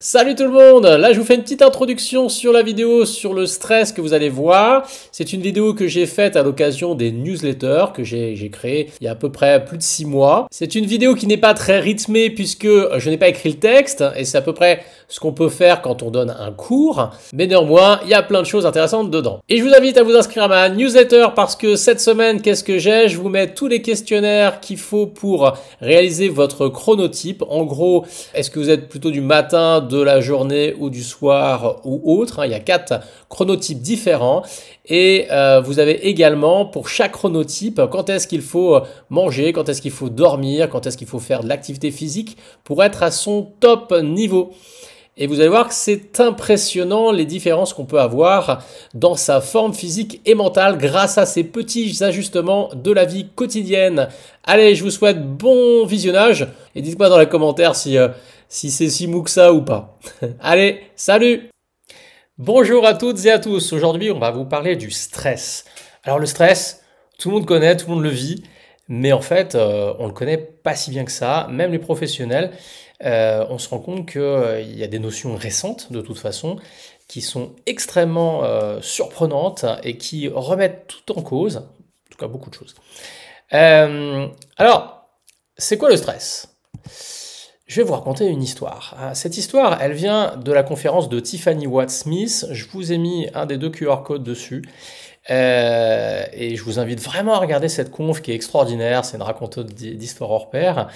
Salut tout le monde! Là je vous fais une petite introduction sur la vidéo sur le stress que vous allez voir. C'est une vidéo que j'ai faite à l'occasion des newsletters que j'ai créé il y a à peu près plus de 6 mois. C'est une vidéo qui n'est pas très rythmée puisque je n'ai pas écrit le texte et c'est à peu près ce qu'on peut faire quand on donne un cours. Mais néanmoins, il y a plein de choses intéressantes dedans. Et je vous invite à vous inscrire à ma newsletter parce que cette semaine, qu'est-ce que j'ai? Je vous mets tous les questionnaires qu'il faut pour réaliser votre chronotype. En gros, est-ce que vous êtes plutôt du matin, de la journée ou du soir ou autre. Il y a 4 chronotypes différents et vous avez également pour chaque chronotype quand est-ce qu'il faut manger, quand est-ce qu'il faut dormir, quand est-ce qu'il faut faire de l'activité physique pour être à son top niveau. Et vous allez voir que c'est impressionnant les différences qu'on peut avoir dans sa forme physique et mentale grâce à ces petits ajustements de la vie quotidienne. Allez, je vous souhaite bon visionnage et dites-moi dans les commentaires si c'est si mou que ça ou pas. Allez, salut! Bonjour à toutes et à tous. Aujourd'hui, on va vous parler du stress. Alors le stress, tout le monde connaît, tout le monde le vit, mais en fait, on le connaît pas si bien que ça. Même les professionnels, on se rend compte qu'il y a des notions récentes, de toute façon, qui sont extrêmement surprenantes et qui remettent tout en cause, en tout cas beaucoup de choses. Alors, c'est quoi le stress ? Je vais vous raconter une histoire. Cette histoire, elle vient de la conférence de Tiffany Watt-Smith. Je vous ai mis un des 2 QR codes dessus. Et je vous invite vraiment à regarder cette conf qui est extraordinaire. C'est une raconteuse d'histoire hors pair.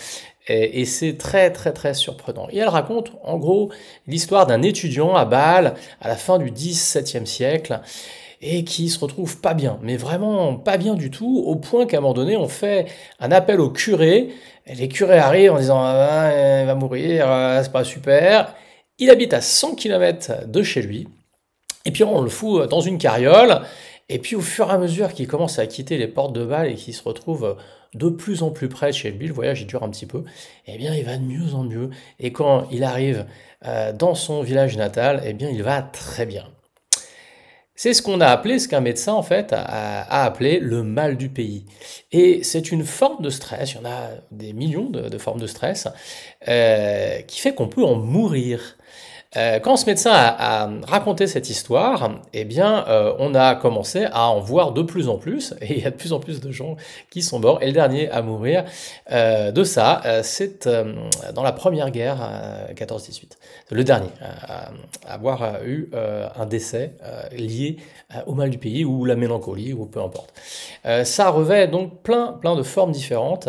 Et c'est très surprenant. Et elle raconte en gros l'histoire d'un étudiant à Bâle à la fin du XVIIe siècle et qui se retrouve pas bien, mais vraiment pas bien du tout, au point qu'à un moment donné, on fait un appel au curé, et les curés arrivent en disant « Ah, il va mourir, c'est pas super ». Il habite à 100 km de chez lui, et puis on le fout dans une carriole, et puis au fur et à mesure qu'il commence à quitter les portes de Bâle et qu'il se retrouve de plus en plus près de chez lui, le voyage il dure un petit peu, eh bien il va de mieux en mieux, et quand il arrive dans son village natal, eh bien il va très bien. C'est ce qu'on a appelé, ce qu'un médecin en fait a appelé le mal du pays. Et c'est une forme de stress, il y en a des millions de formes de stress, qui fait qu'on peut en mourir. Quand ce médecin a raconté cette histoire, eh bien, on a commencé à en voir de plus en plus, et il y a de plus en plus de gens qui sont morts. Et le dernier à mourir de ça, c'est dans la première guerre 14-18. Le dernier à avoir eu un décès lié au mal du pays, ou la mélancolie, ou peu importe. Ça revêt donc plein de formes différentes.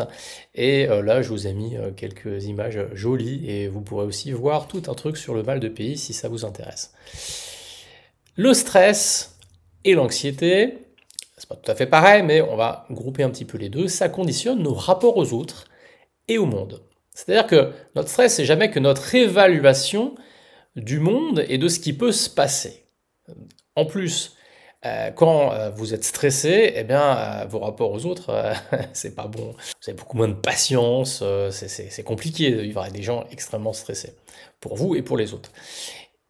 Et là, je vous ai mis quelques images jolies et vous pourrez aussi voir tout un truc sur le mal de pays si ça vous intéresse. Le stress et l'anxiété, c'est pas tout à fait pareil, mais on va grouper un petit peu les deux. Ça conditionne nos rapports aux autres et au monde. C'est-à-dire que notre stress, c'est jamais que notre évaluation du monde et de ce qui peut se passer. En plus, quand vous êtes stressé, eh bien, vos rapports aux autres, c'est pas bon. Vous avez beaucoup moins de patience, c'est compliqué de vivre avec des gens extrêmement stressés, pour vous et pour les autres.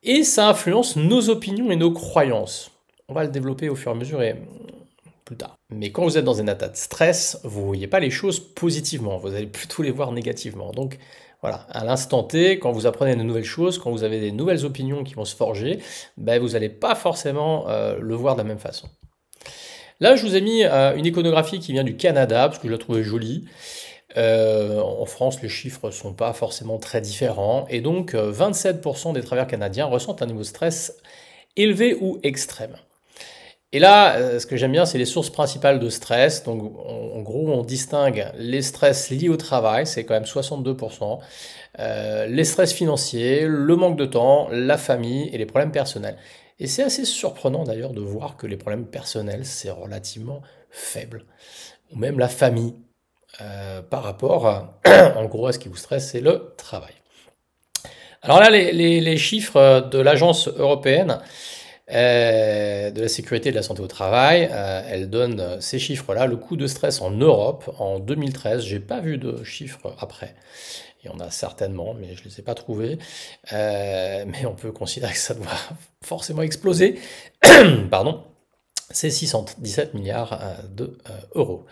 Et ça influence nos opinions et nos croyances. On va le développer au fur et à mesure et plus tard. Mais quand vous êtes dans un état de stress, vous ne voyez pas les choses positivement, vous allez plutôt les voir négativement. Donc voilà, à l'instant T, quand vous apprenez de nouvelles choses, quand vous avez des nouvelles opinions qui vont se forger, ben vous n'allez pas forcément le voir de la même façon. Là, je vous ai mis une iconographie qui vient du Canada, parce que je la trouvais jolie. En France, les chiffres ne sont pas forcément très différents. Et donc, 27% des travailleurs canadiens ressentent un niveau de stress élevé ou extrême. Et là, ce que j'aime bien, c'est les sources principales de stress. Donc, en gros, on distingue les stress liés au travail, c'est quand même 62%, les stress financiers, le manque de temps, la famille et les problèmes personnels. Et c'est assez surprenant d'ailleurs de voir que les problèmes personnels, c'est relativement faible. Ou même la famille, par rapport, en gros, à ce qui vous stresse, c'est le travail. Alors là, les chiffres de l'Agence européenne de la sécurité et de la santé au travail, elle donne ces chiffres-là, le coût de stress en Europe en 2013. J'ai pas vu de chiffres après. Il y en a certainement, mais je ne les ai pas trouvés. Mais on peut considérer que ça doit forcément exploser. Pardon. C'est 617 milliards d'euros.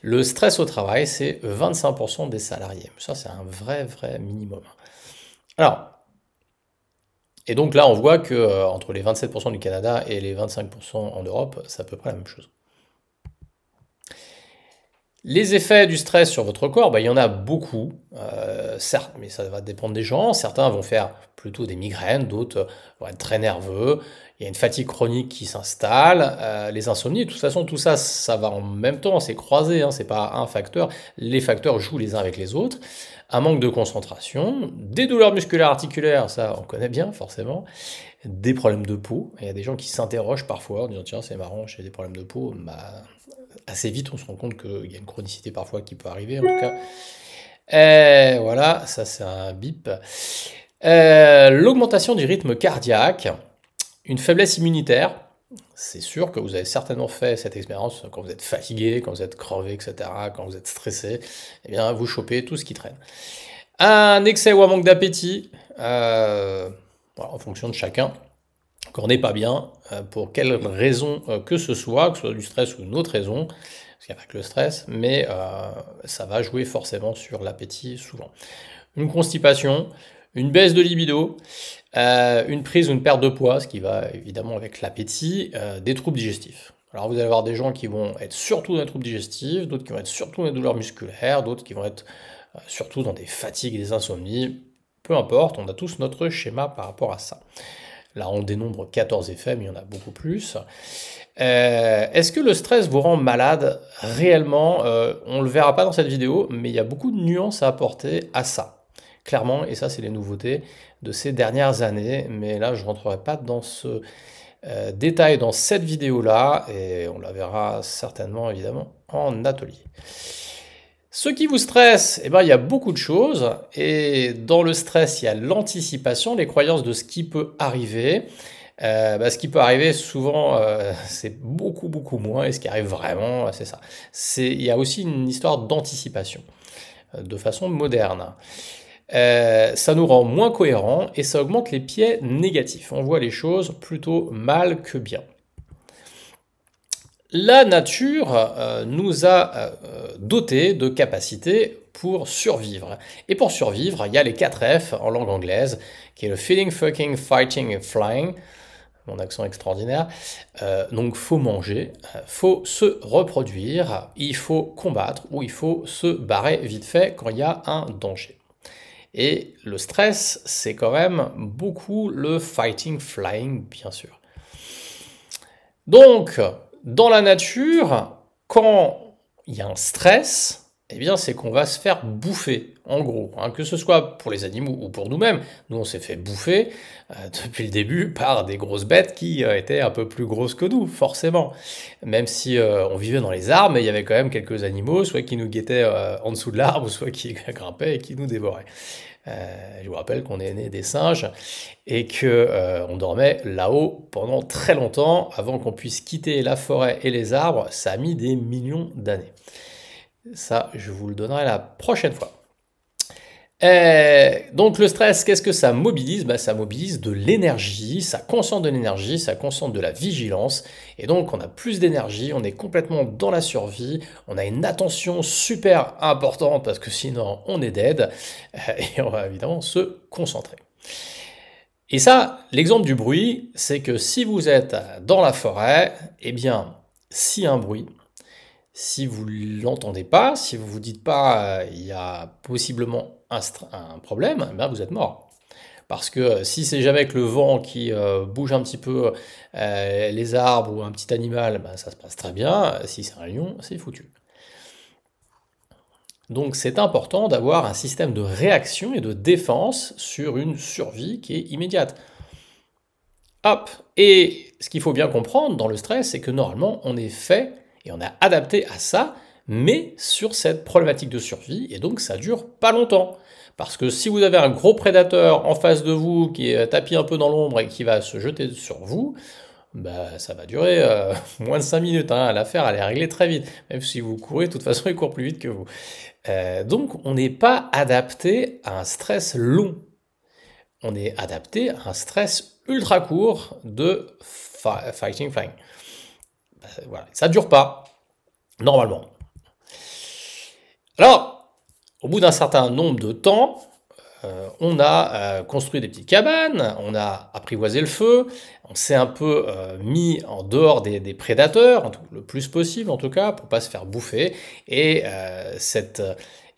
Le stress au travail, c'est 25% des salariés. Ça, c'est un vrai minimum. Alors, Et donc là, on voit que entre les 27% du Canada et les 25% en Europe, c'est à peu près la même chose. Les effets du stress sur votre corps, bah, il y en a beaucoup, certes, mais ça va dépendre des gens. Certains vont faire plutôt des migraines, d'autres vont être très nerveux. Il y a une fatigue chronique qui s'installe, les insomnies. De toute façon, tout ça, ça va en même temps, c'est croisé, hein, c'est pas un facteur. Les facteurs jouent les uns avec les autres. Un manque de concentration, des douleurs musculaires articulaires, ça on connaît bien forcément, des problèmes de peau. Il y a des gens qui s'interrogent parfois en disant tiens c'est marrant j'ai des problèmes de peau. Bah, assez vite on se rend compte qu'il y a une chronicité parfois qui peut arriver en tout cas. Et voilà, ça c'est un bip. L'augmentation du rythme cardiaque, une faiblesse immunitaire. C'est sûr que vous avez certainement fait cette expérience quand vous êtes fatigué, quand vous êtes crevé, etc., quand vous êtes stressé, eh bien vous chopez tout ce qui traîne. Un excès ou un manque d'appétit, voilà, en fonction de chacun. Quand on n'est pas bien, pour quelle raison que ce soit du stress ou une autre raison, parce qu'il n'y a pas que le stress, mais ça va jouer forcément sur l'appétit souvent. Une constipation, une baisse de libido, une prise ou une perte de poids, ce qui va évidemment avec l'appétit, des troubles digestifs. Alors vous allez avoir des gens qui vont être surtout dans les troubles digestifs, d'autres qui vont être surtout dans les douleurs musculaires, d'autres qui vont être surtout dans des fatigues et des insomnies. Peu importe, on a tous notre schéma par rapport à ça. Là, on dénombre 14 effets, mais il y en a beaucoup plus. Est-ce que le stress vous rend malade réellement? On ne le verra pas dans cette vidéo, mais il y a beaucoup de nuances à apporter à ça. Clairement, et ça, c'est les nouveautés de ces dernières années. Mais là, je ne rentrerai pas dans ce détail dans cette vidéo-là, et on la verra certainement, évidemment, en atelier. Ce qui vous stresse, eh ben, il y a beaucoup de choses, et dans le stress, il y a l'anticipation, les croyances de ce qui peut arriver. Ce qui peut arriver souvent, c'est beaucoup moins, et ce qui arrive vraiment, c'est ça. Il y a aussi une histoire d'anticipation, de façon moderne. Ça nous rend moins cohérents, et ça augmente les biais négatifs. On voit les choses plutôt mal que bien. La nature nous a dotés de capacités pour survivre. Et pour survivre, il y a les 4 F en langue anglaise, qui est le feeding, fucking, fighting et flying. Mon accent extraordinaire. Donc, faut manger, faut se reproduire, il faut combattre ou il faut se barrer vite fait quand il y a un danger. Et le stress, c'est quand même beaucoup le fighting, flying, bien sûr. Donc, dans la nature, quand il y a un stress, eh bien, c'est qu'on va se faire bouffer, en gros. Hein, que ce soit pour les animaux ou pour nous-mêmes. Nous, on s'est fait bouffer depuis le début par des grosses bêtes qui étaient un peu plus grosses que nous, forcément. Même si on vivait dans les arbres, mais il y avait quand même quelques animaux, soit qui nous guettaient en dessous de l'arbre, soit qui grimpaient et qui nous dévoraient. Je vous rappelle qu'on est né des singes et que on dormait là-haut pendant très longtemps avant qu'on puisse quitter la forêt et les arbres. Ça a mis des millions d'années. Ça, je vous le donnerai la prochaine fois. Donc le stress, qu'est-ce que ça mobilise? Ça mobilise de l'énergie, ça concentre de l'énergie, ça concentre de la vigilance, et donc on a plus d'énergie, on est complètement dans la survie, on a une attention super importante parce que sinon on est dead, et on va évidemment se concentrer. Et ça, l'exemple du bruit, c'est que si vous êtes dans la forêt, eh bien, s'il y a un bruit, si vous ne l'entendez pas, si vous ne vous dites pas il y a possiblement un problème, ben vous êtes mort. Parce que si c'est jamais que le vent qui bouge un petit peu les arbres ou un petit animal, ben ça se passe très bien. Si c'est un lion, c'est foutu. Donc c'est important d'avoir un système de réaction et de défense sur une survie qui est immédiate. Hop. Et ce qu'il faut bien comprendre dans le stress, c'est que normalement on est fait et on est adapté à ça, mais sur cette problématique de survie, et donc ça dure pas longtemps. Parce que si vous avez un gros prédateur en face de vous qui est tapis un peu dans l'ombre et qui va se jeter sur vous, bah, ça va durer moins de 5 minutes. Hein. L'affaire, elle est réglée très vite. Même si vous courez, de toute façon, il court plus vite que vous. Donc, on n'est pas adapté à un stress long. On est adapté à un stress ultra court de fighting, flying. Voilà. Ça ne dure pas, normalement. Alors, au bout d'un certain nombre de temps, on a construit des petites cabanes, on a apprivoisé le feu, on s'est un peu mis en dehors des prédateurs, le plus possible en tout cas, pour pas se faire bouffer. Et cette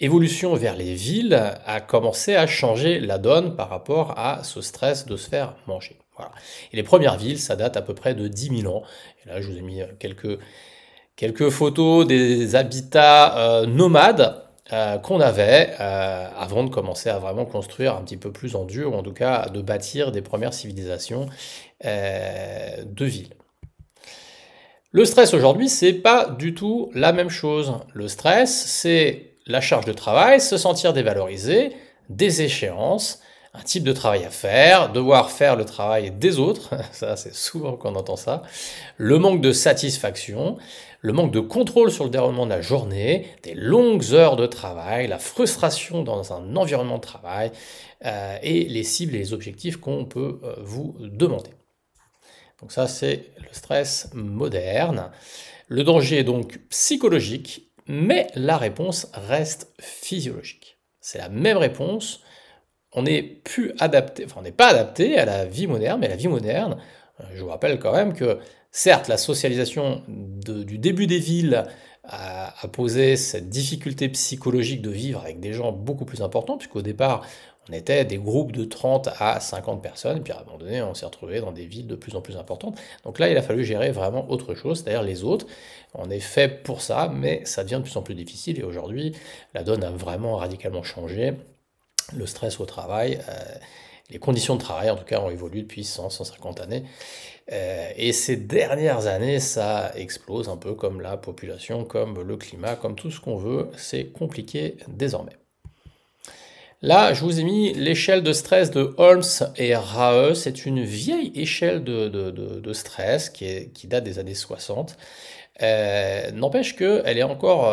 évolution vers les villes a commencé à changer la donne par rapport à ce stress de se faire manger. Voilà. Et les premières villes, ça date à peu près de 10 000 ans. Et là, je vous ai mis quelques photos des habitats nomades qu'on avait avant de commencer à vraiment construire un petit peu plus en dur, ou en tout cas de bâtir des premières civilisations de villes. Le stress aujourd'hui, c'est pas du tout la même chose. Le stress, c'est la charge de travail, se sentir dévalorisé, des échéances, un type de travail à faire, devoir faire le travail des autres, ça c'est souvent qu'on entend ça, le manque de satisfaction, le manque de contrôle sur le déroulement de la journée, des longues heures de travail, la frustration dans un environnement de travail et les cibles et les objectifs qu'on peut vous demander. Donc ça c'est le stress moderne. Le danger est donc psychologique, mais la réponse reste physiologique. C'est la même réponse. On n'est plus adapté, enfin on n'est pas adapté à la vie moderne, mais la vie moderne, je vous rappelle quand même que certes la socialisation du début des villes a posé cette difficulté psychologique de vivre avec des gens beaucoup plus importants, puisqu'au départ on était des groupes de 30 à 50 personnes, et puis à un moment donné on s'est retrouvé dans des villes de plus en plus importantes. Donc là il a fallu gérer vraiment autre chose, c'est-à-dire les autres. On est fait pour ça, mais ça devient de plus en plus difficile, et aujourd'hui la donne a vraiment radicalement changé. Le stress au travail, les conditions de travail en tout cas ont évolué depuis 100-150 années. Et ces dernières années, ça explose un peu comme la population, comme le climat, comme tout ce qu'on veut. C'est compliqué désormais. Là, je vous ai mis l'échelle de stress de Holmes et Rahe. C'est une vieille échelle de stress qui date des années 60. N'empêche qu'elle est encore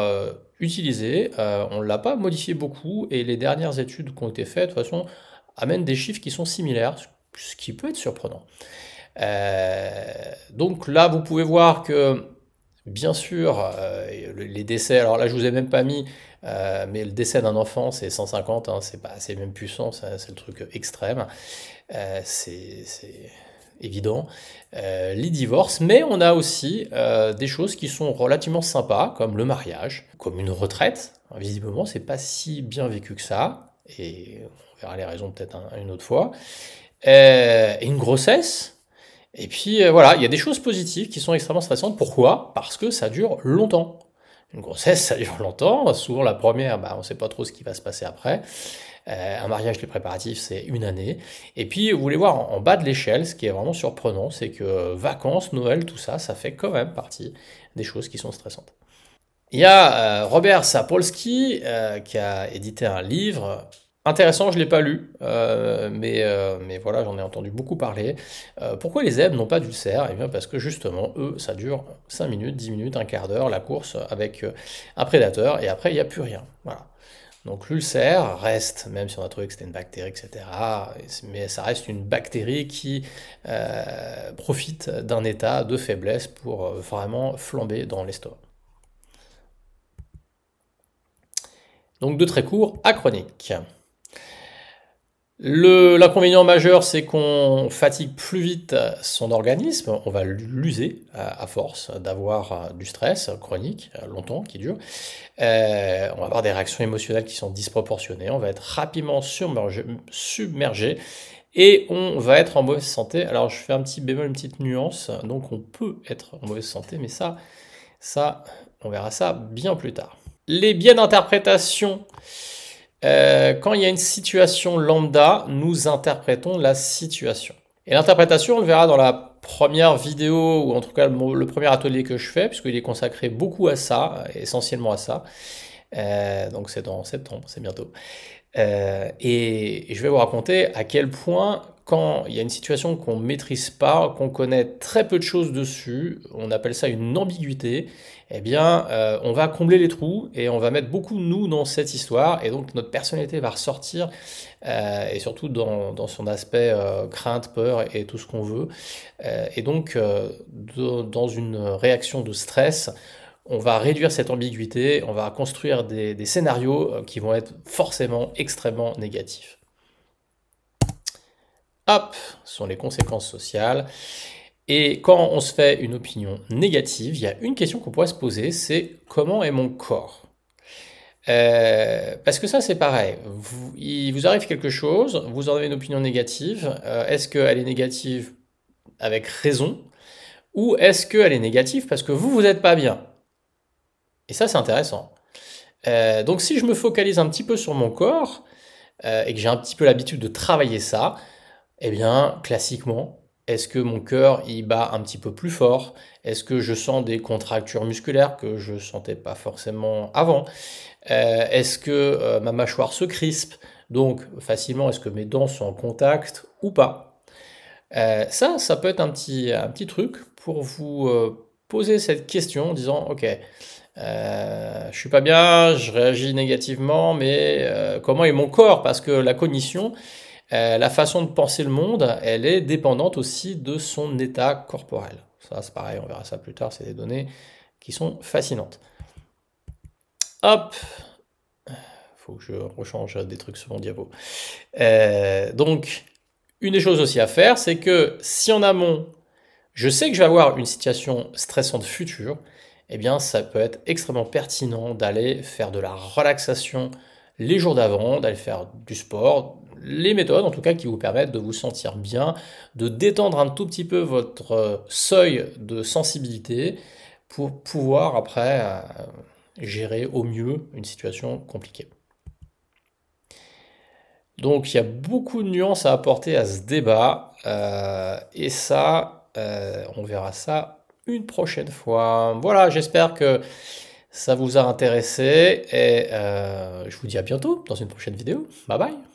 utilisée, on ne l'a pas modifiée beaucoup, et les dernières études qui ont été faites, de toute façon, amènent des chiffres qui sont similaires, ce qui peut être surprenant. Donc là, vous pouvez voir que, bien sûr, les décès, alors là, je vous ai même pas mis, mais le décès d'un enfant, c'est 150, hein, c'est même puissant, c'est le truc extrême. C'est évident, les divorces, mais on a aussi des choses qui sont relativement sympas, comme le mariage, comme une retraite. Visiblement, c'est pas si bien vécu que ça, et on verra les raisons peut-être une autre fois. Et une grossesse. Et puis voilà, il y a des choses positives qui sont extrêmement stressantes. Pourquoi? Parce que ça dure longtemps. Une grossesse, ça dure longtemps. Souvent, la première, on ne sait pas trop ce qui va se passer après. Un mariage, les préparatifs, c'est une année. Et puis, vous voulez voir en bas de l'échelle, ce qui est vraiment surprenant, c'est que vacances, Noël, tout ça, ça fait quand même partie des choses qui sont stressantes. Il y a Robert Sapolsky qui a édité un livre intéressant, je ne l'ai pas lu, mais voilà, j'en ai entendu beaucoup parler. Pourquoi les zèbres n'ont pas d'ulcère? Eh bien parce que justement, eux, ça dure 5 minutes, 10 minutes, un quart d'heure, la course avec un prédateur, et après, il n'y a plus rien. Voilà. Donc l'ulcère reste, même si on a trouvé que c'était une bactérie, etc., mais ça reste une bactérie qui profite d'un état de faiblesse pour vraiment flamber dans l'estomac. Donc de très court à chronique. L'inconvénient majeur, c'est qu'on fatigue plus vite son organisme, on va l'user à force d'avoir du stress chronique, longtemps, qui dure. On va avoir des réactions émotionnelles qui sont disproportionnées, on va être rapidement submergé et on va être en mauvaise santé. Alors je fais un petit bémol, une petite nuance, donc on peut être en mauvaise santé, mais ça on verra ça bien plus tard. Les biais d'interprétation. Quand il y a une situation lambda, nous interprétons la situation. Et l'interprétation, on le verra dans la première vidéo, ou en tout cas le premier atelier que je fais, puisqu'il est consacré beaucoup à ça, essentiellement à ça. Donc c'est dans septembre, c'est bientôt. Et je vais vous raconter à quel point, quand il y a une situation qu'on ne maîtrise pas, qu'on connaît très peu de choses dessus, on appelle ça une ambiguïté, eh bien, on va combler les trous et on va mettre beaucoup de nous dans cette histoire, et donc notre personnalité va ressortir, et surtout dans son aspect crainte, peur et tout ce qu'on veut. Et donc, dans une réaction de stress, on va réduire cette ambiguïté, on va construire des scénarios qui vont être forcément extrêmement négatifs. hop, ce sont les conséquences sociales. Et quand on se fait une opinion négative, il y a une question qu'on pourrait se poser, c'est comment est mon corps? Parce que ça, c'est pareil. Il vous arrive quelque chose, vous en avez une opinion négative. Est-ce qu'elle est négative avec raison? Ou est-ce qu'elle est négative parce que vous n'êtes pas bien? Et ça, c'est intéressant. Donc si je me focalise un petit peu sur mon corps, et que j'ai un petit peu l'habitude de travailler ça, eh bien, classiquement, est-ce que mon cœur, il bat un petit peu plus fort? Est-ce que je sens des contractures musculaires que je sentais pas forcément avant? Est-ce que ma mâchoire se crispe? Donc, facilement, est-ce que mes dents sont en contact ou pas? Ça peut être un petit truc pour vous poser cette question en disant, OK, je suis pas bien, je réagis négativement, mais comment est mon corps? Parce que la cognition, la façon de penser le monde, elle est dépendante aussi de son état corporel. Ça, c'est pareil, on verra ça plus tard, c'est des données qui sont fascinantes. Hop, faut que je rechange des trucs sur mon diapo. Donc, une des choses aussi à faire, c'est que si en amont, je sais que je vais avoir une situation stressante future, eh bien, ça peut être extrêmement pertinent d'aller faire de la relaxation les jours d'avant, d'aller faire du sport, les méthodes en tout cas qui vous permettent de vous sentir bien, de détendre un tout petit peu votre seuil de sensibilité pour pouvoir après gérer au mieux une situation compliquée. Donc il y a beaucoup de nuances à apporter à ce débat, et ça, on verra ça une prochaine fois. Voilà, j'espère que ça vous a intéressé, et je vous dis à bientôt dans une prochaine vidéo. Bye bye!